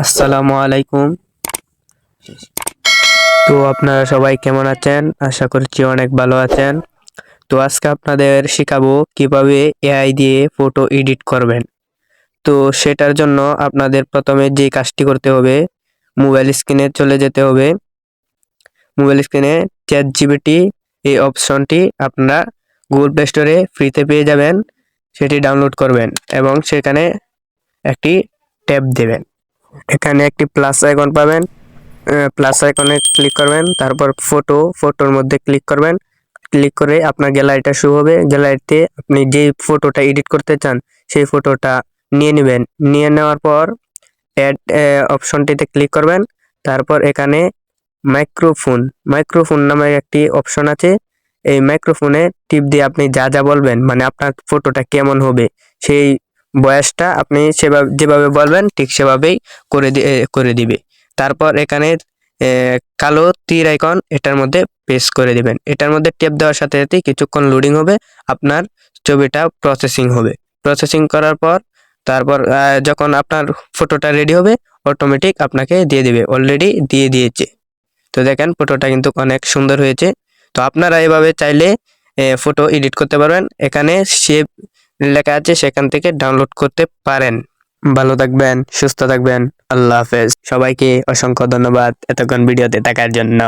আসসালামু আলাইকুম। তো আপনারা সবাই কেমন আছেন? আশা করছি অনেক ভালো আছেন। তো আজকে আপনাদের শেখাবো কিভাবে এআই দিয়ে ফটো এডিট করবেন। তো সেটার জন্য আপনাদের প্রথমে যে কাজটি করতে হবে, মোবাইল স্ক্রিনে চলে যেতে হবে। মোবাইল স্ক্রিনে চ্যাট জিপিটি এই অপশনটি আপনারা গুগল প্লে স্টোরে ফ্রিতে পেয়ে যাবেন। সেটি ডাউনলোড করবেন এবং সেখানে একটি ট্যাব দেবেন। এখানে একটি প্লাস আইকন পাবেন, প্লাস আইকনে ক্লিক করবেন, তারপর ফটোর মধ্যে ক্লিক করবেন। ক্লিক করে আপনার গ্যালারিটা শুরু হবে। গ্যালারিতে আপনি যে ফটোটা এডিট করতে চান সেই ফটোটা নিয়ে নেবেন। নিয়ে নেওয়ার পর অ্যাড অপশনটিতে ক্লিক করবেন। তারপর এখানে মাইক্রোফোন মাইক্রোফোন নামে একটি অপশন আছে। এই মাইক্রোফোনে টিপ দিয়ে আপনি যা যা বলবেন, মানে আপনার ফটোটা কেমন হবে সেই ভয়েসটা আপনি যেভাবে বলবেন ঠিক সেভাবেই করে দিবে। তারপর এখানে কালো তীর আইকন, এটার মধ্যে পেস্ট করে দিবেন। এটার মধ্যে টেপ দেওয়ার সাথে সাথে কিছুক্ষণ লোডিং হবে, আপনার ছবিটা প্রসেসিং হবে। প্রসেসিং করার পর তারপর যখন আপনার ফটোটা রেডি হবে অটোমেটিক আপনাকে দিয়ে দিবে। অলরেডি দিয়ে দিয়েছে। তো দেখেন ফটোটা কিন্তু অনেক সুন্দর হয়েছে। তো আপনারা এভাবে চাইলে ফটো এডিট করতে পারবেন। এখানে সেভ লেখা আছে, সেখান থেকে ডাউনলোড করতে পারেন। ভালো থাকবেন, সুস্থ থাকবেন। আল্লাহ হাফেজ। সবাইকে অসংখ্য ধন্যবাদ এতক্ষণ ভিডিওতে থাকার জন্য।